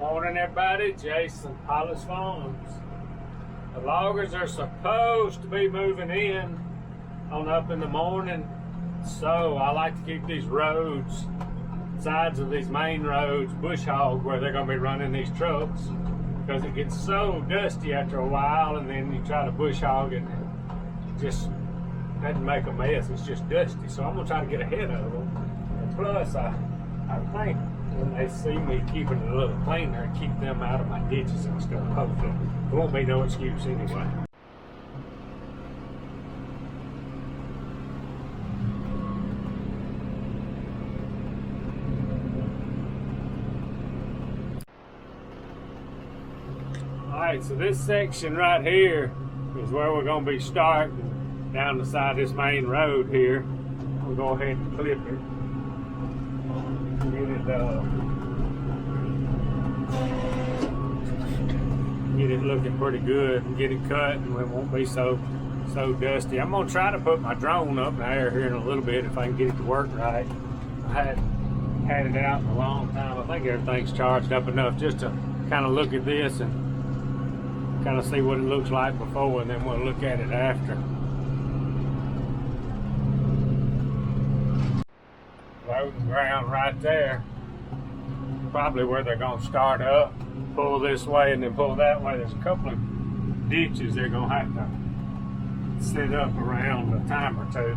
Morning, everybody. Jason, Hollis Farms. The loggers are supposed to be moving in on up in the morning, so I like to keep these roads, sides of these main roads, bush hog, where they're going to be running these trucks, because it gets so dusty after a while, and then you try to bush hog it, and it just doesn't make a mess. It's just dusty, so I'm going to try to get ahead of them. And plus, I think when they see me keeping it a little cleaner, keep them out of my ditches and stuff. Hopefully, there won't be no excuse anyway. Alright, so this section right here is where we're going to be starting down the side of this main road here. We'll go ahead and clip it. Get it looking pretty good and get it cut, and it won't be so dusty. I'm gonna try to put my drone up in the air here in a little bit if I can get it to work right. I hadn't had it out in a long time. I think everything's charged up enough just to kind of look at this and kind of see what it looks like before, and then we'll look at it after. Loading ground right there. Probably where they're going to start up, pull this way and then pull that way. There's a couple of ditches they're going to have to set up around a time or two.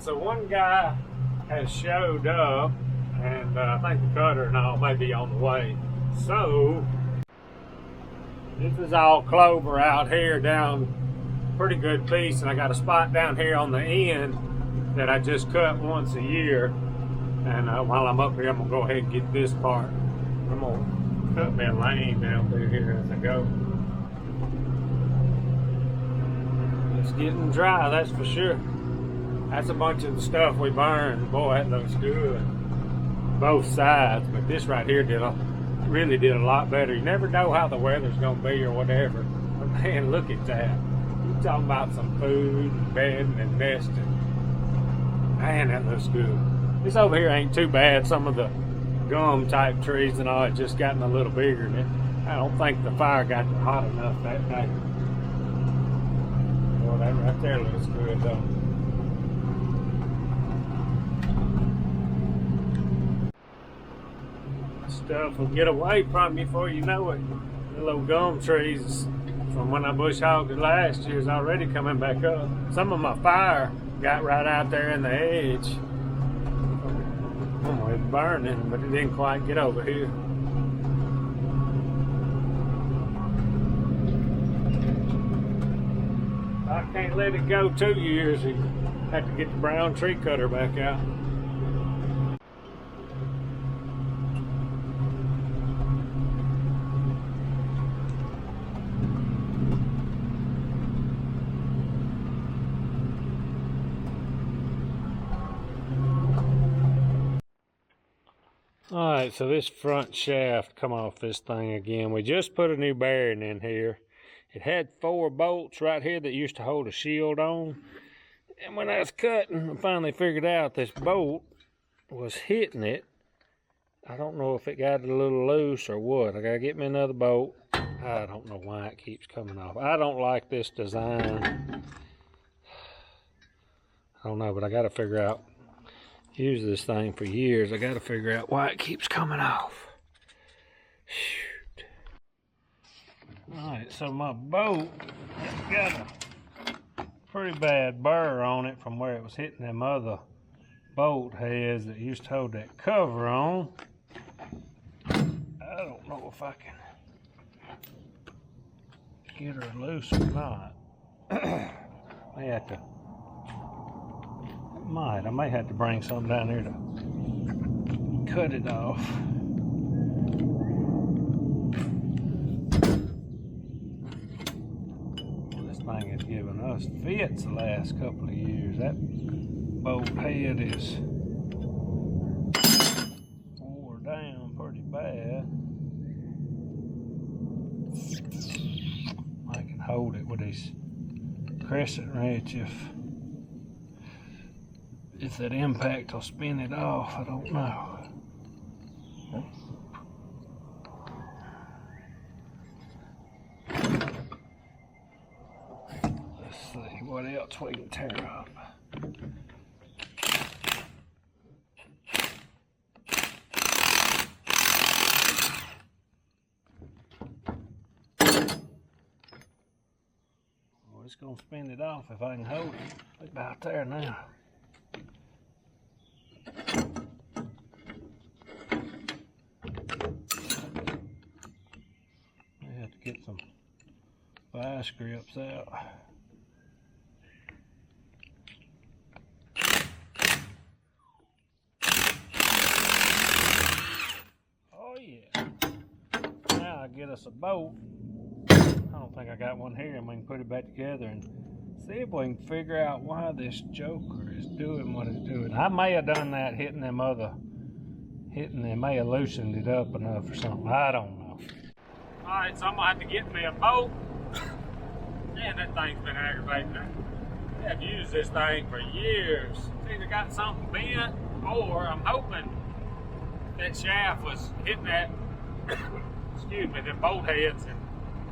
So one guy has showed up, and I think the cutter and all may be on the way. So this is all clover out here down pretty good piece, and I got a spot down here on the end that I just cut once a year. And while I'm up here, I'm gonna go ahead and get this part. I'm gonna cut me a lane down through here as I go. It's getting dry, that's for sure. That's a bunch of the stuff we burned. Boy, that looks good. Both sides, but this right here really did a lot better. You never know how the weather's gonna be or whatever. But man, look at that. You talking about some food and bedding and nesting. Man, that looks good. This over here ain't too bad. Some of the gum type trees and all, it just gotten a little bigger than it. I don't think the fire got hot enough that day. Boy, that right there looks good though. Stuff will get away from you before you know it. The little gum trees from when I bush hogged it last year is already coming back up. Some of my fire got right out there in the edge. Oh, it's burning, but it didn't quite get over here. I can't let it go 2 years. You have to get the brown tree cutter back out. Alright, so this front shaft come off this thing again. We just put a new bearing in here. It had 4 bolts right here that used to hold a shield on. And when I was cutting, I finally figured out this bolt was hitting it. I don't know if it got it a little loose or what. I gotta get me another bolt. I don't know why it keeps coming off. I don't like this design. I don't know, but I gotta figure out. Used this thing for years. I gotta figure out why it keeps coming off. Shoot. Alright, so my bolt has got a pretty bad burr on it from where it was hitting them other bolt heads that used to hold that cover on. I don't know if I can get her loose or not. I may have to bring something down here to cut it off. Well, this thing has given us fits the last couple of years. That bolt head is wore down pretty bad. I can hold it with these crescent wrench if that impact will spin it off. I don't know. Let's see what else we can tear up. Well, it's gonna spin it off if I can hold it. It's about there now. Get some vice grips out. Oh yeah. Now I get us a bolt. I don't think I got one here, and we can put it back together and see if we can figure out why this joker is doing what it's doing. I may have done that hitting them, may have loosened it up enough or something. I don't know. Alright, so I'm gonna have to get me a bolt. Man, that thing's been aggravating. I've used this thing for years. It's either got something bent, or I'm hoping that shaft was hitting that, excuse me, them bolt heads and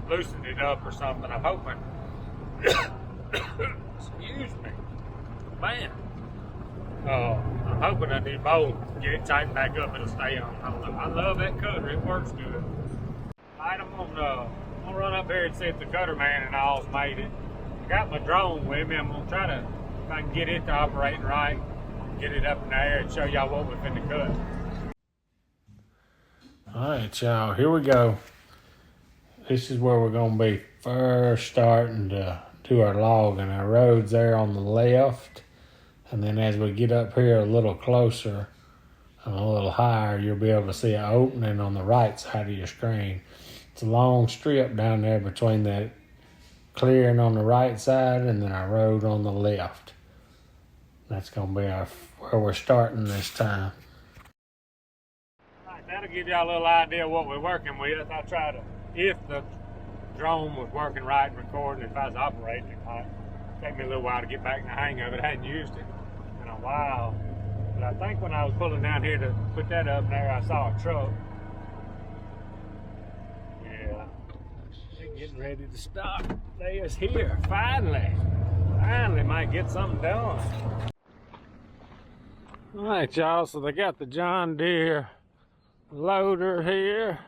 loosened it up or something. I'm hoping. Excuse me. Man. I'm hoping that new bolt, get it tightened back up, it'll stay on. I don't know. I love that cutter. It works good. Alright, I'm gonna run up here and see if the cutter man and all's made it. I got my drone with me. I'm gonna try to, if I can get it to operating right, get it up in the air and show y'all what we're finna cut. Alright, y'all, here we go. This is where we're gonna be first starting to do our logging. Our road's there on the left, and then as we get up here a little closer, a little higher, you'll be able to see an opening on the right side of your screen. It's a long strip down there between that clearing on the right side and then our road on the left. That's going to be where we're starting this time. All right, that'll give y'all a little idea of what we're working with. I try to, if the drone was working right and recording, if I was operating it right. Take me a little while to get back in the hang of it. I hadn't used it in a while. But I think when I was pulling down here to put that up there, I saw a truck. Yeah, they're getting ready to stop. They is here, finally. Finally might get something done. All right, y'all, so they got the John Deere loader here.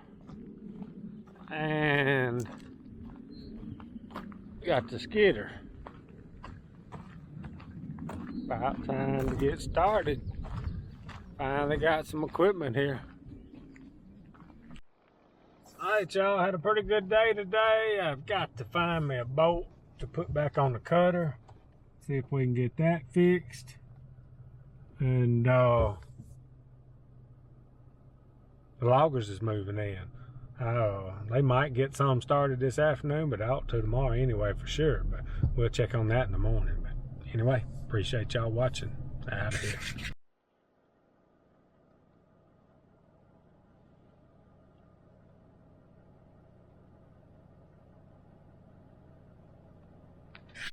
And got the skidder. About time to get started. Finally got some equipment here. Alright, y'all, had a pretty good day today. I've got to find me a bolt to put back on the cutter. See if we can get that fixed. And the loggers is moving in. They might get some started this afternoon, but I ought to tomorrow anyway for sure. But we'll check on that in the morning. But anyway, appreciate y'all watching. Out of here.